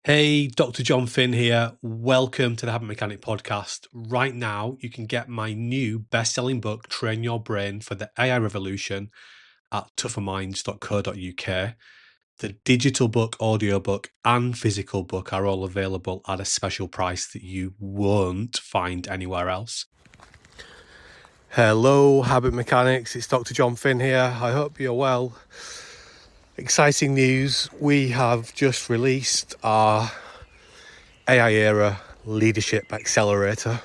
Hey, Dr. Jon Finn here. Welcome to the Habit Mechanic podcast. Right now, you can get my new best-selling book, Train Your Brain for the AI Revolution, at tougherminds.co.uk. The digital book, audiobook, and physical book are all available at a special price that you won't find anywhere else. Hello, Habit Mechanics. It's Dr. Jon Finn here. I hope you're well. Exciting news. We have just released our AI Era Leadership Accelerator.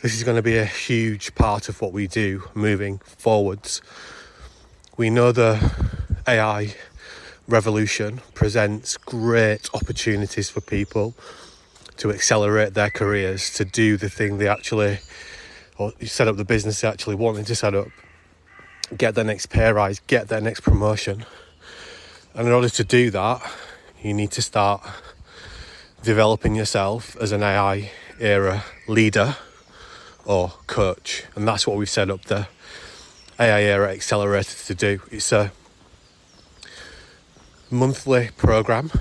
This is going to be a huge part of what we do moving forwards. We know the AI revolution presents great opportunities for people to accelerate their careers, to do the thing they actually, or set up the business they actually wanted to set up, get their next pay rise, get their next promotion. And in order to do that, you need to start developing yourself as an AI era leader or coach. And that's what we've set up the AI Era Accelerator to do. It's a monthly program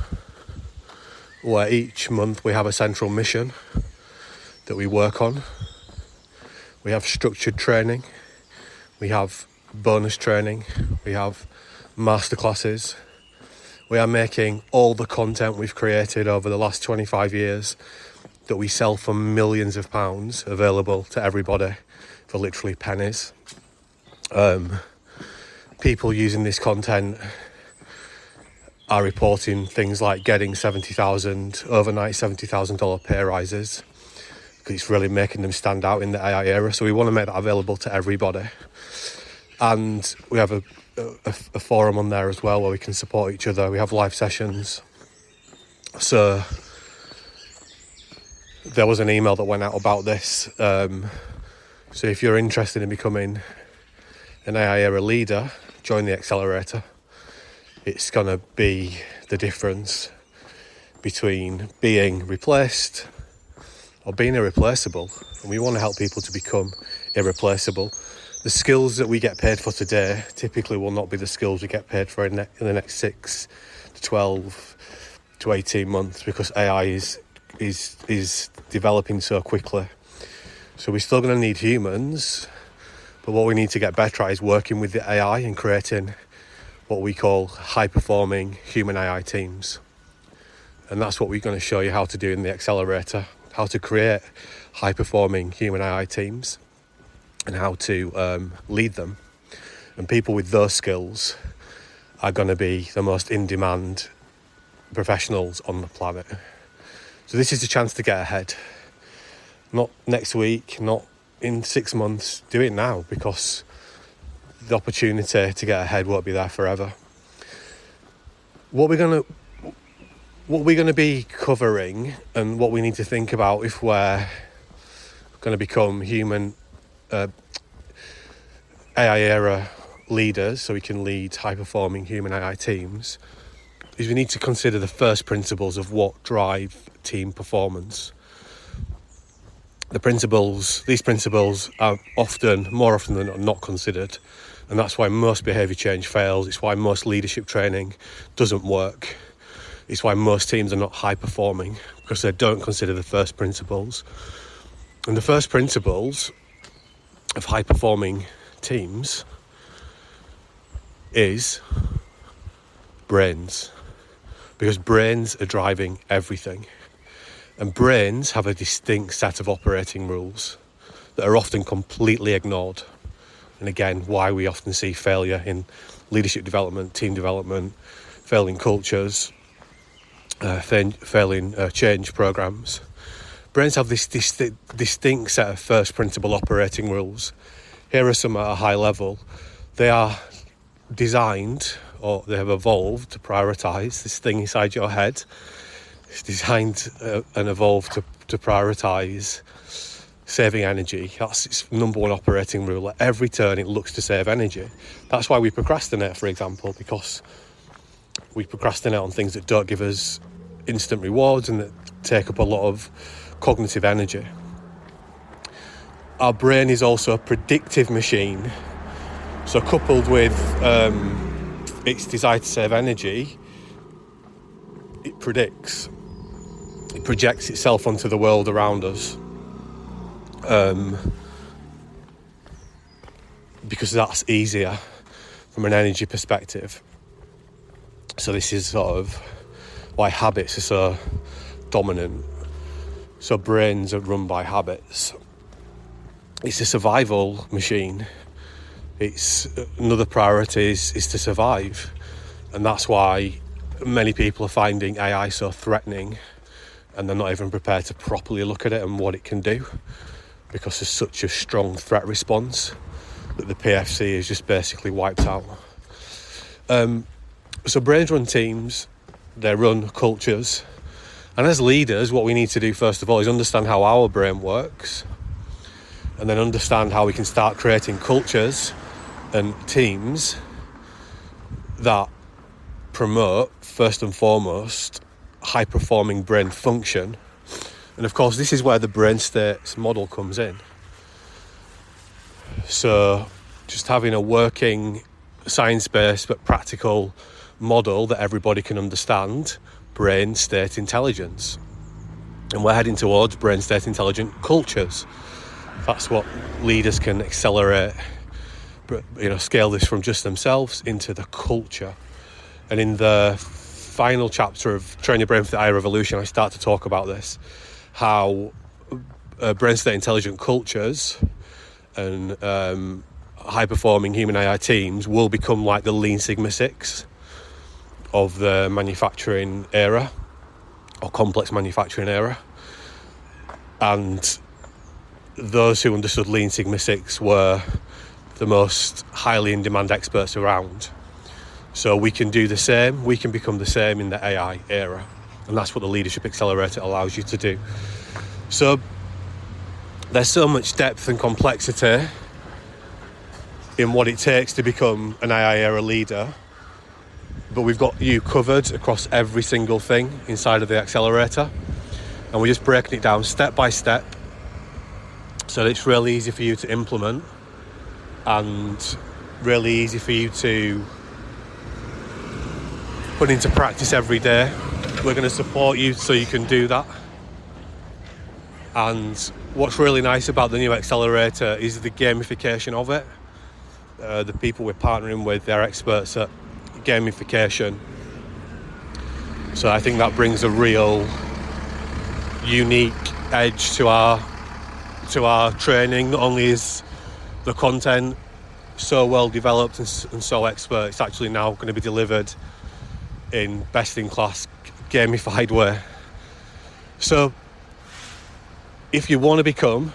where each month we have a central mission that we work on. We have structured training, we have bonus training, we have masterclasses. We are making all the content we've created over the last 25 years that we sell for millions of pounds available to everybody for literally pennies. People using this content are reporting things like getting overnight $70,000 pay rises, because it's really making them stand out in the AI era. So we want to make that available to everybody. And we have a forum on there as well where we can support each other. We have live sessions. So there was an email that went out about this. So if you're interested in becoming an AI era leader, join the accelerator. It's going to be the difference between being replaced or being irreplaceable. And we want to help people to become irreplaceable. The skills that we get paid for today typically will not be the skills we get paid for in the next 6 to 12 to 18 months, because AI is developing so quickly. So we're still going to need humans, but what we need to get better at is working with the AI and creating what we call high-performing human AI teams. And that's what we're going to show you how to do in the accelerator, how to create high-performing human AI teams and how to lead them. And people with those skills are going to be the most in-demand professionals on the planet. So this is the chance to get ahead. Not next week, not in 6 months. Do it now, because the opportunity to get ahead won't be there forever. What we're going to be covering, and what we need to think about if we're going to become AI era leaders, so we can lead high-performing human AI teams, is we need to consider the first principles of what drive team performance. These principles are more often than not considered, and that's why most behaviour change fails. It's why most leadership training doesn't work. It's why most teams are not high-performing, because they don't consider the first principles. And the first principles of high-performing teams is brains, because brains are driving everything, and brains have a distinct set of operating rules that are often completely ignored. And again, why we often see failure in leadership development, team development, failing cultures, failing change programs. Brains have this distinct set of first principle operating rules. Here are some at a high level. They are designed, or they have evolved to prioritise this thing inside your head. It's designed and evolved to prioritise saving energy. That's its number one operating rule. At every turn it looks to save energy. That's why we procrastinate, for example, because we procrastinate on things that don't give us instant rewards and that take up a lot of cognitive energy. Our brain is also a predictive machine. So coupled with its desire to save energy, it predicts. it projects itself onto the world around us, because that's easier from an energy perspective. So this is sort of why habits are so dominant. So brains are run by habits. It's a survival machine. It's another priority is to survive. And that's why many people are finding AI so threatening, and they're not even prepared to properly look at it and what it can do, because there's such a strong threat response that the PFC is just basically wiped out. So brains run teams, they run cultures, and as leaders, what we need to do first of all is understand how our brain works, and then understand how we can start creating cultures and teams that promote, first and foremost, high-performing brain function. And of course, this is where the brain states model comes in. So just having a working, science-based but practical model that everybody can understand, brain state intelligence. And we're heading towards brain state intelligent cultures. That's what leaders can accelerate, scale this from just themselves into the culture. And in the final chapter of Train Your Brain for the AI Revolution, I start to talk about this, how brain state intelligent cultures and high-performing human AI teams will become like the Lean Sigma Six of the manufacturing era, or complex manufacturing era. And those who understood Lean Sigma Six were the most highly in-demand experts around. So we can do the same, we can become the same in the AI era. And that's what the Leadership Accelerator allows you to do. So there's so much depth and complexity in what it takes to become an AI era leader, but we've got you covered across every single thing inside of the accelerator, and we're just breaking it down step by step so that it's really easy for you to implement and really easy for you to put into practice every day. We're going to support you so you can do that. And what's really nice about the new accelerator is the gamification of it. The people we're partnering with, they're experts at gamification. So I think that brings a real unique edge to our training. Not only is the content so well developed and so expert, it's actually now going to be delivered in best-in-class gamified way. So if you want to become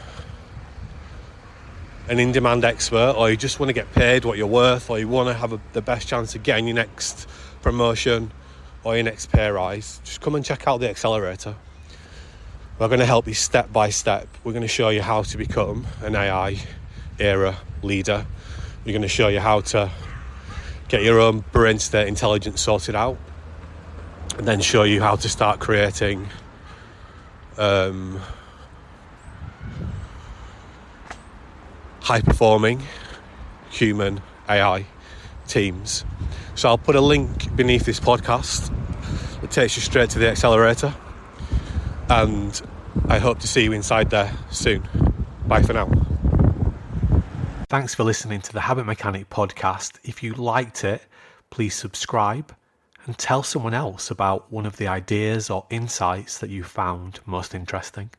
an in-demand expert, or you just want to get paid what you're worth, or you want to have the best chance of getting your next promotion or your next pay rise, just come and check out the accelerator. We're going to help you step by step. We're going to show you how to become an AI era leader. We're going to show you how to get your own brain state intelligence sorted out, and then show you how to start creating high-performing human AI teams. So I'll put a link beneath this podcast that takes you straight to the accelerator, and I hope to see you inside there soon. Bye for now. Thanks for listening to the Habit Mechanic podcast. If you liked it, please subscribe and tell someone else about one of the ideas or insights that you found most interesting.